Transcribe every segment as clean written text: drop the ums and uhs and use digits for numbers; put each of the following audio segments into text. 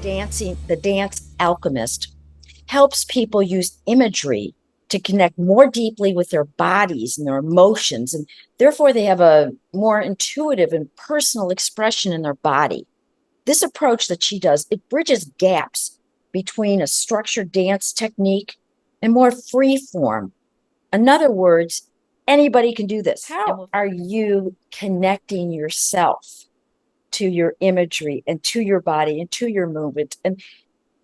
the Dance Alchemist helps people use imagery to connect more deeply with their bodies and their emotions, and therefore they have a more intuitive and personal expression in their body. This approach that she does, it bridges gaps between a structured dance technique and more free form. In other words, anybody can do this. How are you connecting yourself to your imagery and to your body and to your movement? And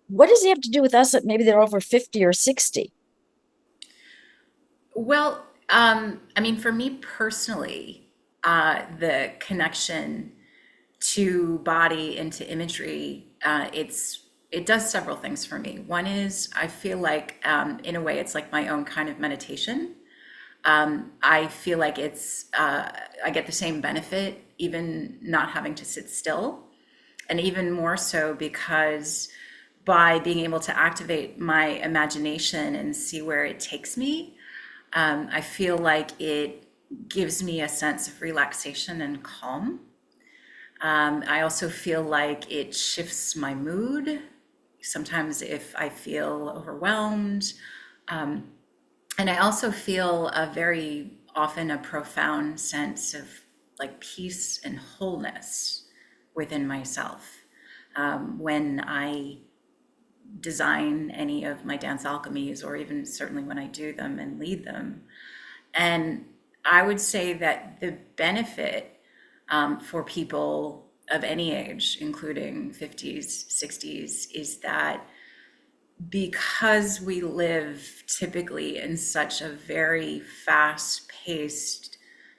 what does it have to do with us that maybe they're over 50 or 60? Well, I mean, for me personally, the connection to body and to imagery, it does several things for me. One is I feel like, in a way, it's like my own kind of meditation. I feel like I get the same benefit even not having to sit still, and even more so because by being able to activate my imagination and see where it takes me, I feel like it gives me a sense of relaxation and calm. I also feel like it shifts my mood. Sometimes if I feel overwhelmed, and I also feel a very often a profound sense of like peace and wholeness within myself when I design any of my dance alchemies, or even certainly when I do them and lead them. And I would say that the benefit for people of any age, including 50s, 60s, is that because we live typically in such a very fast paced,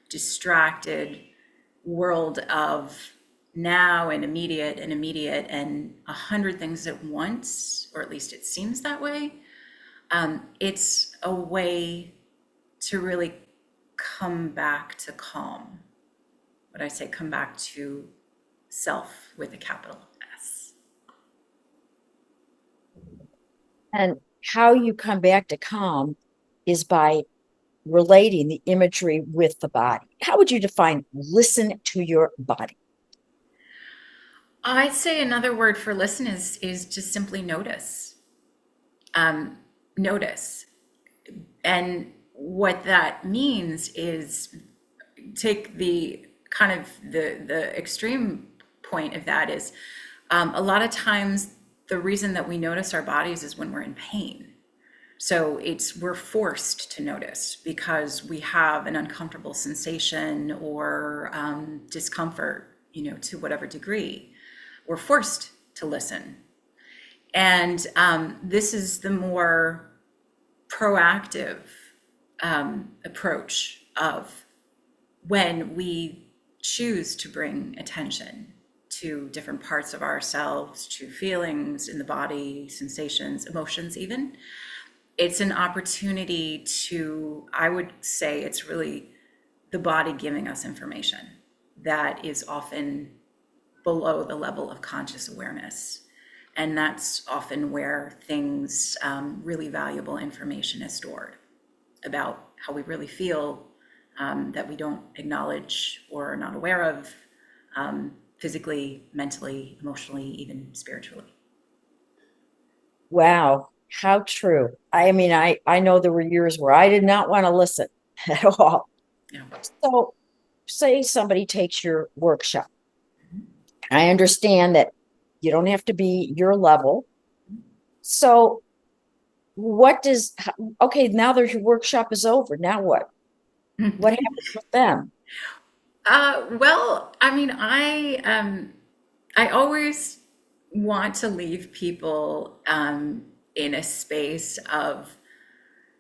distracted world of now and immediate and 100 things at once, or at least it seems that way, it's a way to really come back to calm. What I say, come back to self with a capital S. And how you come back to calm is by relating the imagery with the body. How would you define listen to your body? I'd say another word for listen is just simply notice. Notice. And what that means is take the kind of the extreme point of that is a lot of times the reason that we notice our bodies is when we're in pain. So we're forced to notice because we have an uncomfortable sensation or discomfort, to whatever degree. We're forced to listen. And this is the more proactive approach of when we choose to bring attention to different parts of ourselves, to feelings in the body, sensations, emotions, even. It's an opportunity to, I would say, it's really the body giving us information that is often below the level of conscious awareness. And that's often where things, really valuable information is stored about how we really feel, that we don't acknowledge or are not aware of, physically, mentally, emotionally, even spiritually. Wow, how true. I mean, I know there were years where I did not want to listen at all. Yeah. So, say somebody takes your workshop. I understand that you don't have to be your level. So, okay, now their workshop is over. Now what? What happens with them? Well, I mean, I always want to leave people in a space of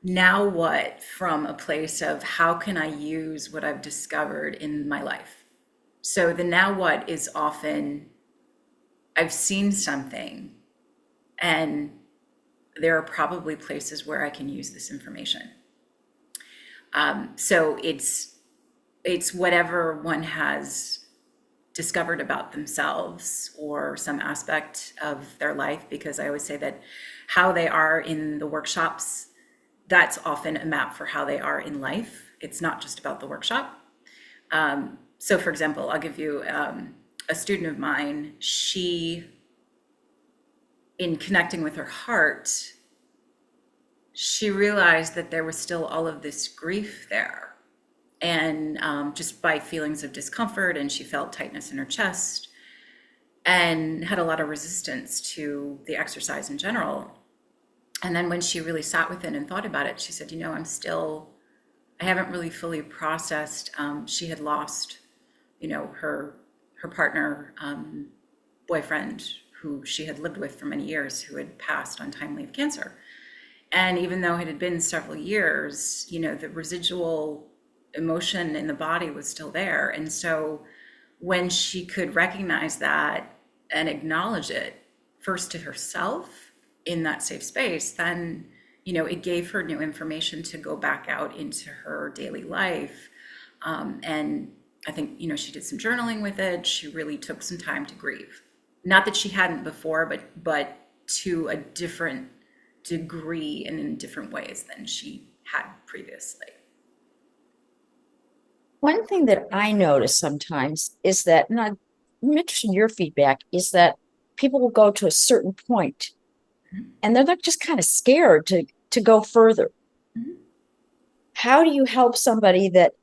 now what, from a place of how can I use what I've discovered in my life. So the now what is often I've seen something, and there are probably places where I can use this information. So it's whatever one has discovered about themselves or some aspect of their life, because I always say that how they are in the workshops, that's often a map for how they are in life. It's not just about the workshop. So for example, I'll give you a student of mine. She in connecting with her heart, she realized that there was still all of this grief there. And just by feelings of discomfort, and she felt tightness in her chest and had a lot of resistance to the exercise in general. And then when she really sat with it and thought about it, she said, I haven't really fully processed. She had lost, her partner, boyfriend, who she had lived with for many years, who had passed untimely of cancer. And even though it had been several years, the residual emotion in the body was still there. And so when she could recognize that and acknowledge it first to herself in that safe space, then, it gave her new information to go back out into her daily life. And I think, she did some journaling with it. She really took some time to grieve. Not that she hadn't before, but to a different degree and in different ways than she had previously. One thing that I notice sometimes is that, and I'm interested in your feedback, is that people will go to a certain point and they're not just kind of scared to go further. How do you help somebody that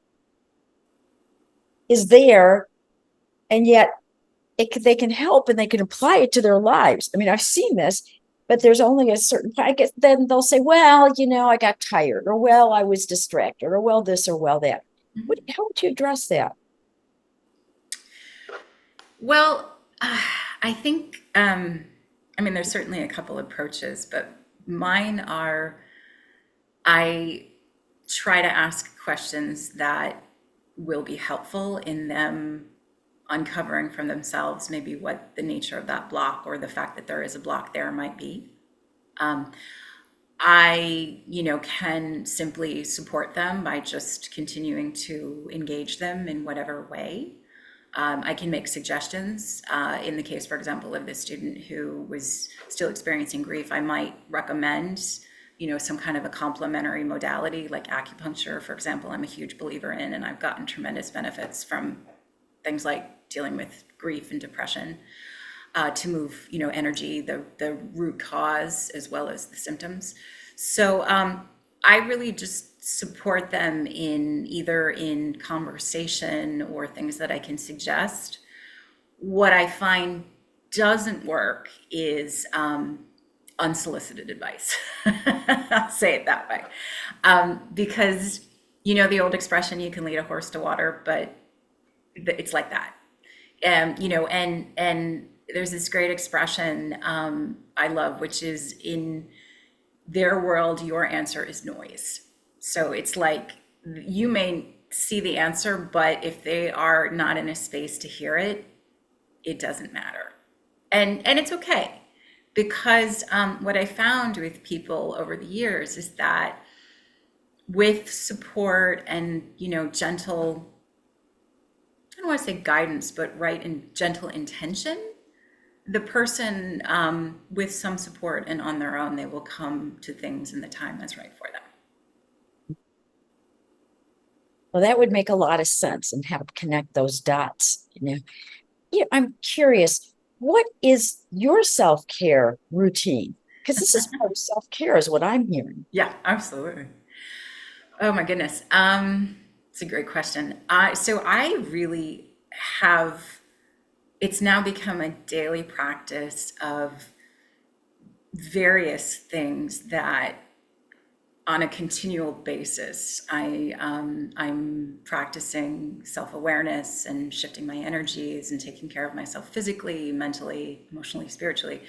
is there and yet they can help and they can apply it to their lives? I mean, I've seen this, but there's only a certain point. I guess then they'll say, well, I got tired, or well, I was distracted, or well, this, or well, that. How would you address that? Well, I think, there's certainly a couple approaches, but mine are I try to ask questions that will be helpful in them uncovering from themselves maybe what the nature of that block or the fact that there is a block there might be. Um, I, can simply support them by just continuing to engage them in whatever way. I can make suggestions. In the case, for example, of this student who was still experiencing grief, I might recommend, some kind of a complementary modality like acupuncture, for example. I'm a huge believer in, and I've gotten tremendous benefits from things like dealing with grief and depression, to move, energy, the root cause as well as the symptoms. So I really just support them in either in conversation or things that I can suggest. What I find doesn't work is unsolicited advice. I'll say it that way. Because, the old expression, you can lead a horse to water, but it's like that. And there's this great expression I love, which is in their world, your answer is noise. So it's like you may see the answer, but if they are not in a space to hear it, it doesn't matter. And it's okay. Because what I found with people over the years is that with support and, gentle, I don't want to say guidance, but right and gentle intention, the person with some support and on their own, they will come to things in the time that's right for them. Well, that would make a lot of sense and help connect those dots. Yeah, I'm curious, what is your self-care routine? Because this is part of self-care, is what I'm hearing. Yeah, absolutely. Oh my goodness. It's a great question. So I really have, it's now become a daily practice of various things that on a continual basis, I'm practicing self-awareness and shifting my energies and taking care of myself physically, mentally, emotionally, spiritually.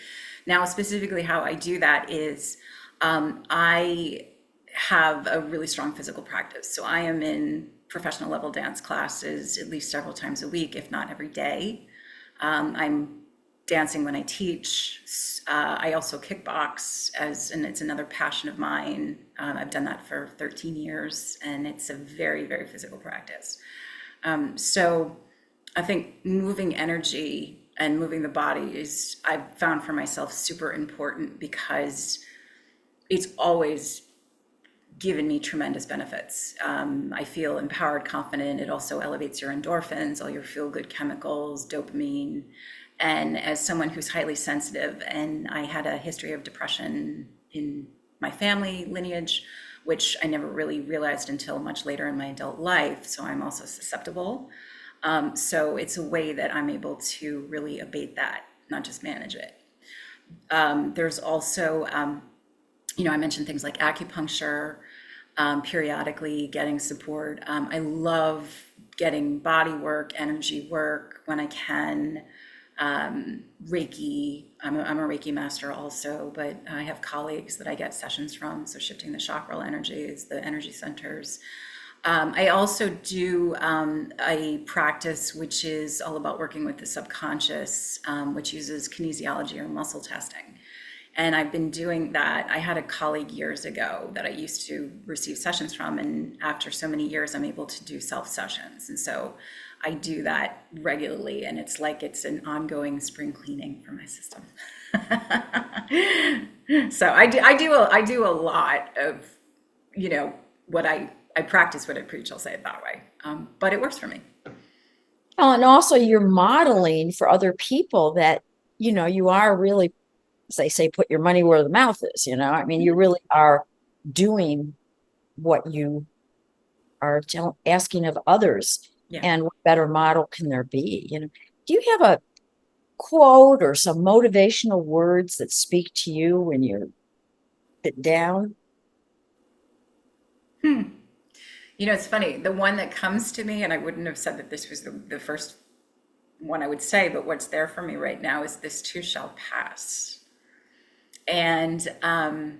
Now, specifically how I do that is I have a really strong physical practice. So I am in professional level dance classes at least several times a week, if not every day. I'm dancing when I teach. I also kickbox and it's another passion of mine. I've done that for 13 years and it's a very, very physical practice. So I think moving energy and moving the body is, I've found for myself, super important because it's always given me tremendous benefits. I feel empowered, confident. It also elevates your endorphins, all your feel good chemicals, dopamine. And as someone who's highly sensitive, and I had a history of depression in my family lineage, which I never really realized until much later in my adult life. So I'm also susceptible. So it's a way that I'm able to really abate that, not just manage it. There's also, I mentioned things like acupuncture, periodically getting support. I love getting body work, energy work when I can. Reiki, I'm a Reiki master also, but I have colleagues that I get sessions from. So shifting the chakral energies, the energy centers. I also do a practice which is all about working with the subconscious, which uses kinesiology or muscle testing. And I've been doing that. I had a colleague years ago that I used to receive sessions from. And after so many years, I'm able to do self sessions. And so I do that regularly. And it's like it's an ongoing spring cleaning for my system. So I do a lot of, what I practice what I preach, I'll say it that way. But it works for me. Oh, and also you're modeling for other people that, you are really, as they say, put your money where the mouth is, I mean, you really are doing what you are asking of others. Yeah. And what better model can there be? Do you have a quote or some motivational words that speak to you when you're down? It's funny. The one that comes to me, and I wouldn't have said that this was the first one I would say, but what's there for me right now is this too shall pass. And I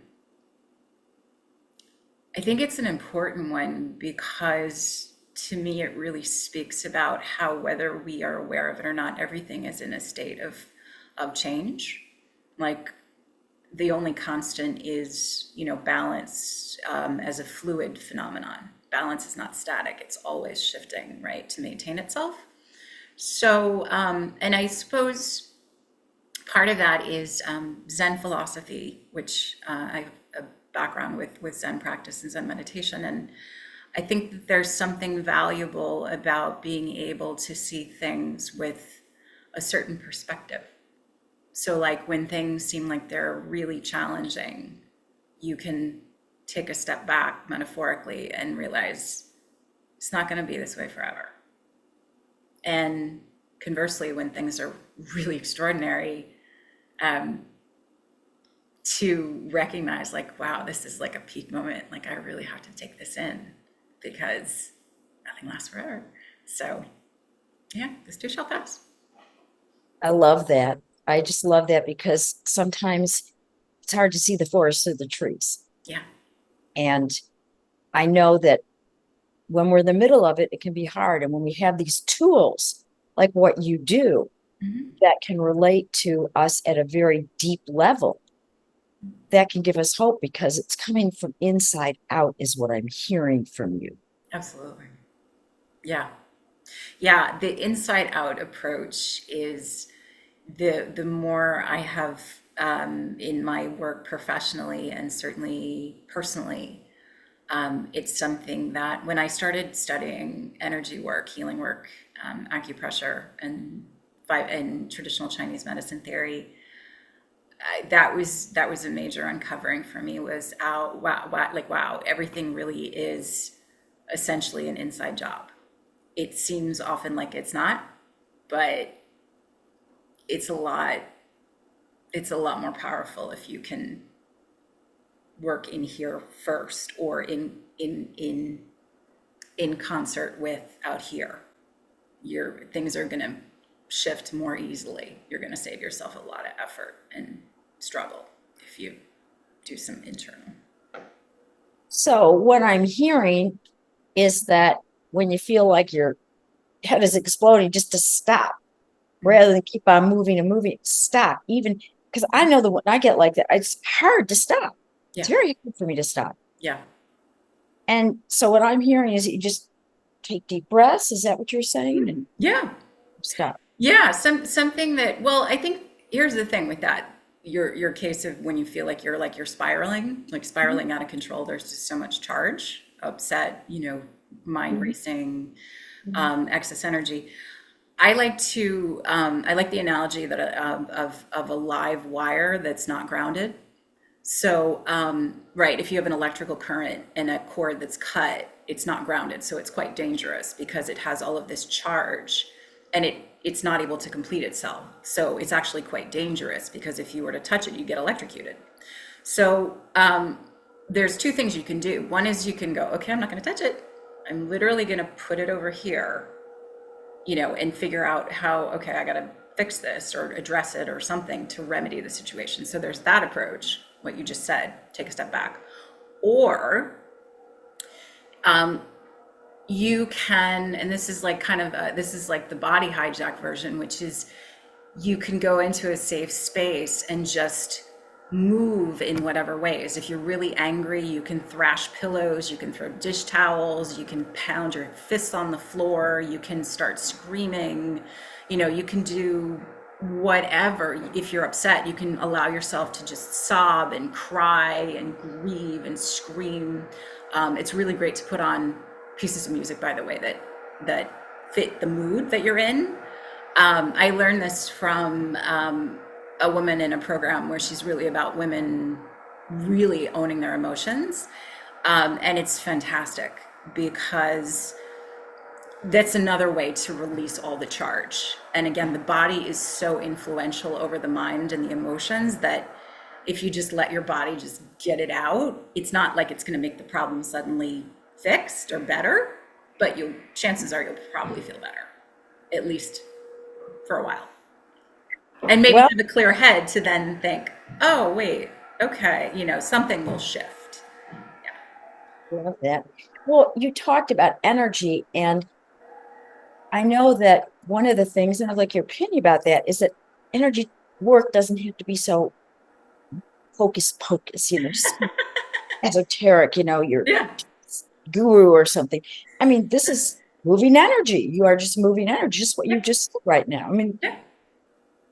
think it's an important one because to me, it really speaks about how, whether we are aware of it or not, everything is in a state of change. Like the only constant is, balance as a fluid phenomenon. Balance is not static, it's always shifting, right, to maintain itself. So, and I suppose part of that is Zen philosophy, which I have a background with Zen practice and Zen meditation. And I think that there's something valuable about being able to see things with a certain perspective. So, like when things seem like they're really challenging, you can take a step back metaphorically and realize it's not going to be this way forever. And conversely, when things are really extraordinary, to recognize, like, wow, this is like a peak moment. Like, I really have to take this in because nothing lasts forever. So, yeah, this too shall pass. I love that. I just love that because sometimes it's hard to see the forest through the trees. Yeah. And I know that when we're in the middle of it, it can be hard. And when we have these tools, like what you do, Hmm. that can relate to us at a very deep level, that can give us hope because it's coming from inside out, is what I'm hearing from you. Absolutely. Yeah. Yeah. The inside out approach is the more I have in my work professionally and certainly personally, it's something that when I started studying energy work, healing work, acupressure, and traditional Chinese medicine theory, that was a major uncovering for me. Was out wow, wow, like wow, everything really is essentially an inside job. It seems often like it's not, but it's a lot. It's a lot more powerful if you can work in here first, or in concert with out here. Your things are going to shift more easily. You're going to save yourself a lot of effort and struggle if you do some internal. So, what I'm hearing is that when you feel like your head is exploding, just to stop rather than keep on moving and moving, stop. Even because I know that when I get like that, it's hard to stop. It's Yeah, very hard for me to stop. yeah. And so, what I'm hearing is that you just take deep breaths. Is that what you're saying? And Yeah, stop. yeah. Something that, well, I think here's the thing with that. Your case of when you feel like you're spiraling, like Mhm, spiraling out of control. There's just so much charge, upset, mind mhm, racing, mhm. excess energy. I like the analogy that of a live wire that's not grounded. So, right, if you have an electrical current and a cord that's cut, it's not grounded, so it's quite dangerous because it has all of this charge, and it's not able to complete itself. So it's actually quite dangerous because if you were to touch it, you get electrocuted. So there's two things you can do. One is you can go, okay, I'm not going to touch it. I'm literally going to put it over here, and figure out how, okay, I got to fix this or address it or something to remedy the situation. So there's that approach, what you just said, take a step back. Or you can, and this is like this is like the body hijack version, which is you can go into a safe space and just move in whatever ways. If you're really angry, you can thrash pillows, you can throw dish towels, you can pound your fists on the floor, you can start screaming, you can do whatever. If you're upset, you can allow yourself to just sob and cry and grieve and scream. It's really great to put on pieces of music, by the way, that fit the mood that you're in. I learned this from a woman in a program where she's really about women really owning their emotions. And it's fantastic because that's another way to release all the charge. And again, the body is so influential over the mind and the emotions that if you just let your body just get it out, it's not like it's going to make the problem suddenly fixed or better, but chances are you'll probably feel better, at least for a while. And maybe Well, have a clear head to then think, oh, wait, okay, something will shift. love that. Well, you talked about energy, and I know that one of the things, and I'd like your opinion about that, is that energy work doesn't have to be so hocus pocus, esoteric, you're Yeah, guru or something. I mean, this is moving energy. You are just moving energy, just what yeah, you just said right now. I mean, yeah,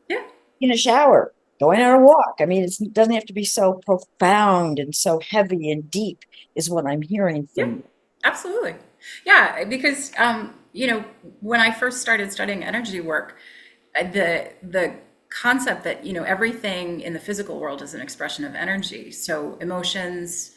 yeah, in a shower, going yeah, on a walk. I mean, it doesn't have to be so profound and so heavy and deep, is what I'm hearing yeah, from you. absolutely. Yeah, because when I first started studying energy work, the concept that everything in the physical world is an expression of energy. So emotions,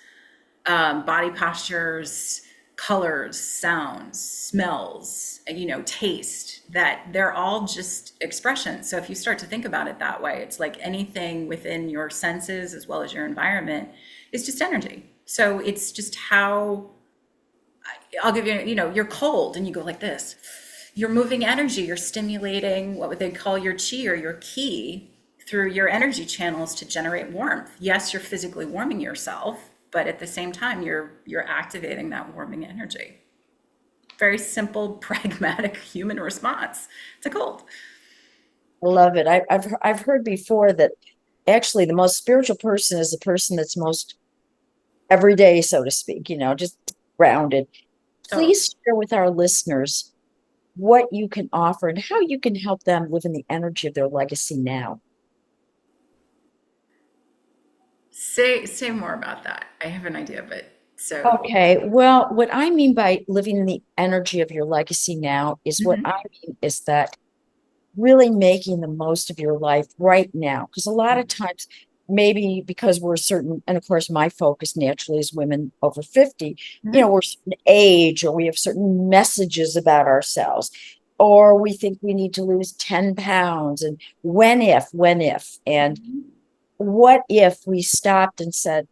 body postures, colors, sounds, smells, taste, that they're all just expressions. So if you start to think about it that way, it's like anything within your senses as well as your environment is just energy. So it's just how I'll give you, you're cold and you go like this. You're moving energy, you're stimulating what would they call your chi or your ki through your energy channels to generate warmth. Yes, you're physically warming yourself, but at the same time you're activating that warming energy. Very simple, pragmatic human response to cold. I love it. I've heard before that actually the most spiritual person is the person that's most everyday, so to speak, just grounded. Totally. Please share with our listeners what you can offer and how you can help them live in the energy of their legacy now. Say more about that. I have an idea, but so Okay, well, what I mean by living in the energy of your legacy now is what mhm, I mean is that really making the most of your life right now. Because a lot of times, maybe because we're certain, and of course, my focus naturally is women over 50, mhm, we're certain age or we have certain messages about ourselves, or we think we need to lose 10 pounds. And when if, and mhm, what if we stopped and said,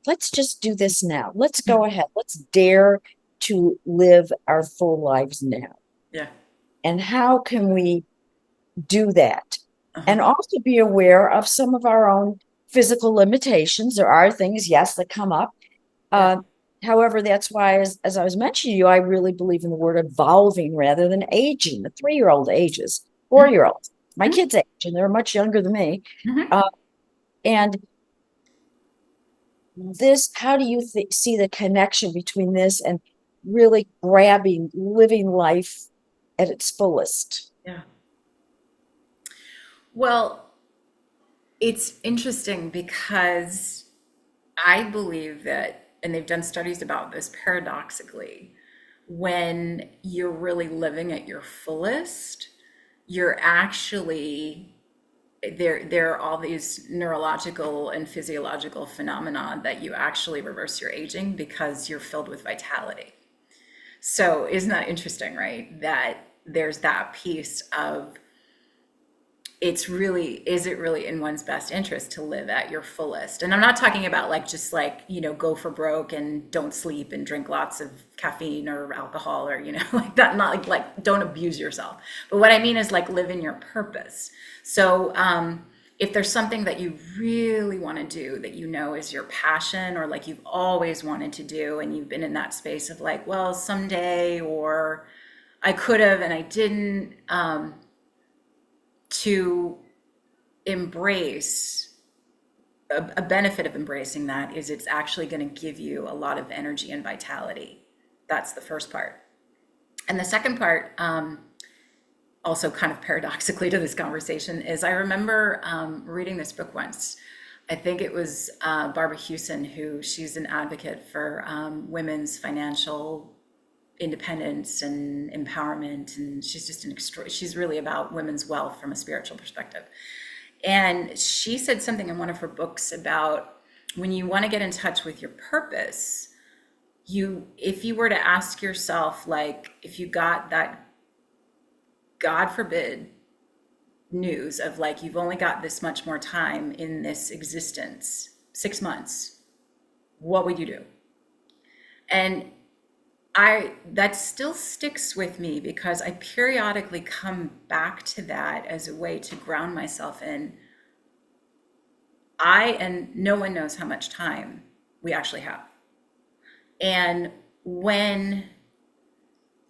let's just do this now. Let's go mhm. ahead. Let's dare to live our full lives now. Yeah. And how can we do that? Uh-huh. And also be aware of some of our own physical limitations. There are things, yes, that come up. Yeah. Uh, However, that's why, as I was mentioning to you, I really believe in the word evolving rather than aging. The 3-year-old ages, Mhm, 4-year-olds, my mhm, kids age, and they're much younger than me. mhm. Uh, and how do you see the connection between this and really grabbing living life at its fullest? Yeah. Well, it's interesting because I believe that, and they've done studies about this paradoxically, when you're really living at your fullest, you're actually there are all these neurological and physiological phenomena that you actually reverse your aging because you're filled with vitality. So isn't that interesting, right? That there's that piece of is it really in one's best interest to live at your fullest? And I'm not talking about like just like, go for broke and don't sleep and drink lots of caffeine or alcohol or, like that, not like don't abuse yourself. But what I mean is like live in your purpose. So, if there's something that you really want to do that is your passion or like you've always wanted to do and you've been in that space of like, well, someday or I could have and I didn't, to embrace a benefit of embracing that is it's actually going to give you a lot of energy and vitality. That's the first part. And the second part, also kind of paradoxically to this conversation, is I remember reading this book once. I think it was Barbara Hewson, she's an advocate for women's financial independence and empowerment, and she's just she's really about women's wealth from a spiritual perspective. And she said something in one of her books about when you want to get in touch with your purpose, if you were to ask yourself, like, if you got that, God forbid, news of like, you've only got this much more time in this existence, 6 months, what would you do? And that still sticks with me because I periodically come back to that as a way to ground myself in and no one knows how much time we actually have. And when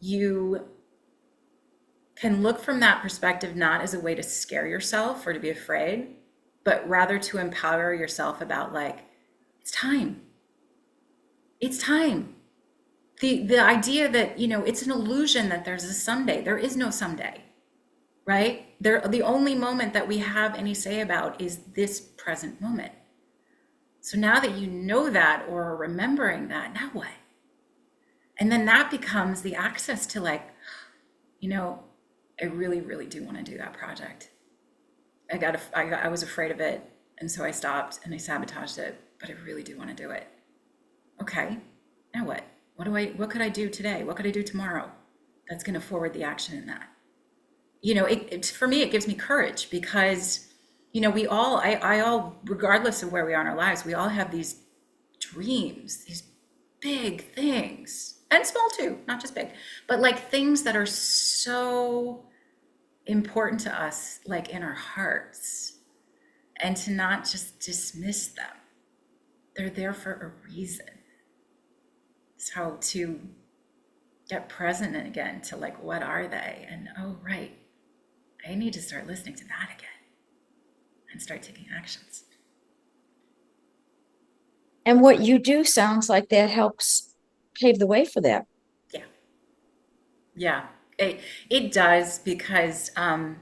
you can look from that perspective, not as a way to scare yourself or to be afraid, but rather to empower yourself about like, it's time. It's time. The idea that, it's an illusion that there's a someday. There is no someday, right? The only moment that we have any say about is this present moment. So now that you know that or are remembering that, now what? And then that becomes the access to like, I really, really do want to do that project. I was afraid of it. And so I stopped and I sabotaged it, but I really do want to do it. Okay, now what? What could I do today? What could I do tomorrow that's going to forward the action in that? For me, it gives me courage because, I all, regardless of where we are in our lives, we all have these dreams, these big things, and small too, not just big, but like things that are so important to us, like in our hearts, and to not just dismiss them. They're there for a reason. So to get present again to like, what are they? And oh, right, I need to start listening to that again and start taking actions. And what you do sounds like that helps pave the way for that. Yeah. Yeah. It does because I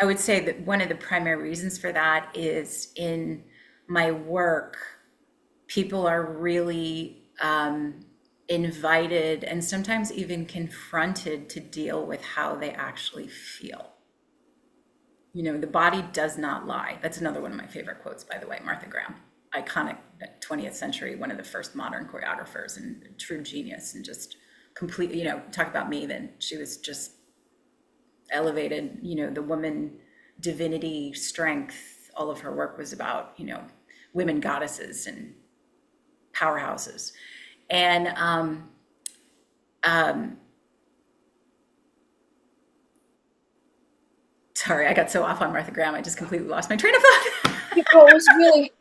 would say that one of the primary reasons for that is in my work, people are really invited and sometimes even confronted to deal with how they actually feel. The body does not lie. That's another one of my favorite quotes, by the way, Martha Graham, iconic 20th century, one of the first modern choreographers and true genius, and just completely, talk about me, then she was just elevated, the woman divinity, strength. All of her work was about, women goddesses and powerhouses. And sorry, I got so off on Martha Graham, I just completely lost my train of thought. It was really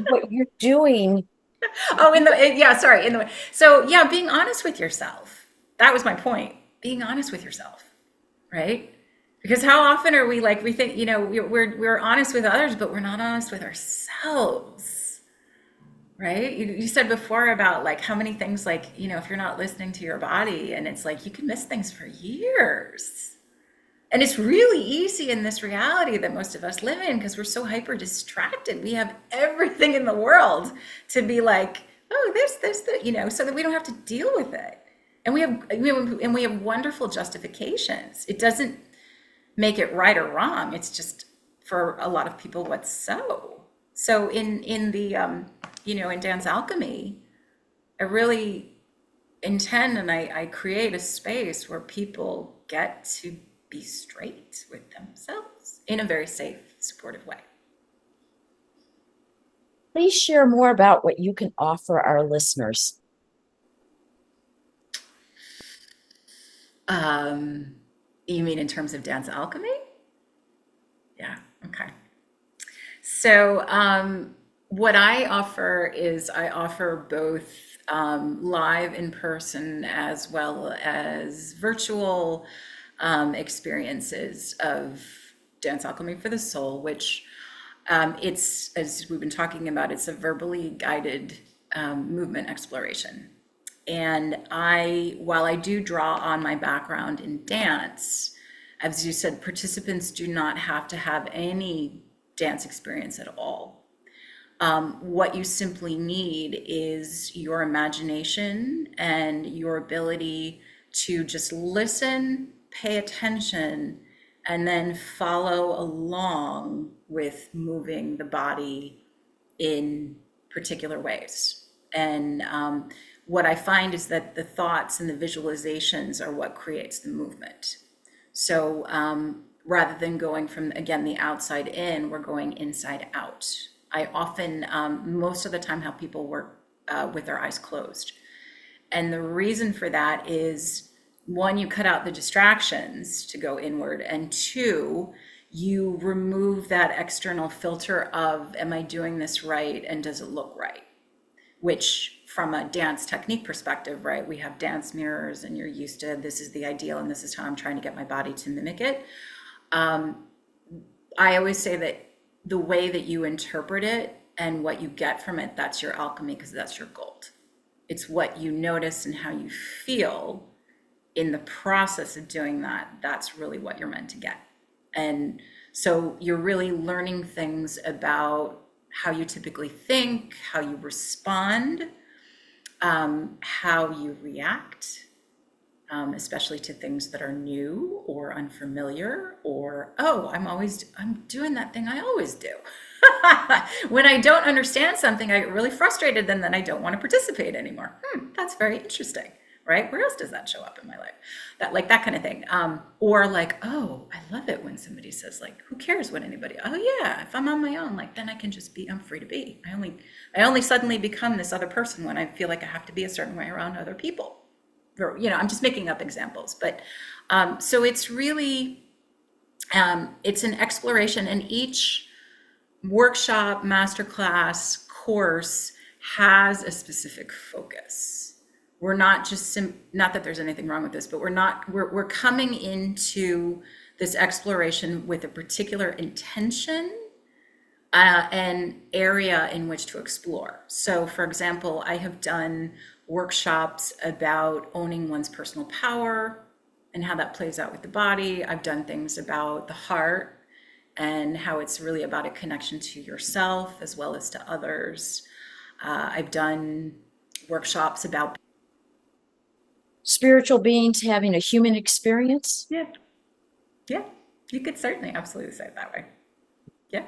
what you're doing. Oh, sorry, so yeah, being honest with yourself. That was my point. Being honest with yourself, right? Because how often are we like, we think, we're honest with others, but we're not honest with ourselves, right? You said before about like how many things, like, if you're not listening to your body, and it's like you can miss things for years. And it's really easy in this reality that most of us live in because we're so hyper distracted. We have everything in the world to be like, oh, this, so that we don't have to deal with it. And we have wonderful justifications. It doesn't make it right or wrong. It's just for a lot of people what's so. So in the in Dance Alchemy, I really intend and I create a space where people get to be straight with themselves in a very safe, supportive way. Please share more about what you can offer our listeners. Um, you mean in terms of Dance Alchemy? Yeah, okay. So, what I offer is I offer both live in person as well as virtual experiences of Dance Alchemy for the Soul, which it's, as we've been talking about, it's a verbally guided movement exploration. And while I do draw on my background in dance, as you said, participants do not have to have any dance experience at all. What you simply need is your imagination and your ability to just listen, pay attention, and then follow along with moving the body in particular ways. And what I find is that the thoughts and the visualizations are what creates the movement. So rather than going from, again, the outside in, we're going inside out. I often, most of the time, have people work with their eyes closed. And the reason for that is one, you cut out the distractions to go inward, and two, you remove that external filter of, am I doing this right? And does it look right? Which, from a dance technique perspective, right, we have dance mirrors and you're used to this is the ideal and this is how I'm trying to get my body to mimic it. I always say that the way that you interpret it and what you get from it, that's your alchemy, because that's your gold. It's what you notice and how you feel in the process of doing that. That's really what you're meant to get. And so you're really learning things about how you typically think, how you respond, how you react, especially to things that are new or unfamiliar, or, oh, I'm doing that thing I always do. When I don't understand something, I get really frustrated, and then I don't want to participate anymore. That's very interesting, right? Where else does that show up in my life? That kind of thing. Or like, oh, I love it when somebody says like, who cares what anybody, oh yeah, if I'm on my own, like then I can just be, I'm free to be. I only suddenly become this other person when I feel like I have to be a certain way around other people. Or, I'm just making up examples, but so it's really, it's an exploration, and each workshop, masterclass, course has a specific focus. We're not just not that there's anything wrong with this, but we're coming into this exploration with a particular intention an area in which to explore. So, for example, I have done workshops about owning one's personal power and how that plays out with the body. I've done things about the heart and how it's really about a connection to yourself as well as to others. I've done workshops about, Spiritual beings having a human experience. yeah, yeah, you could certainly absolutely say it that way. Yeah.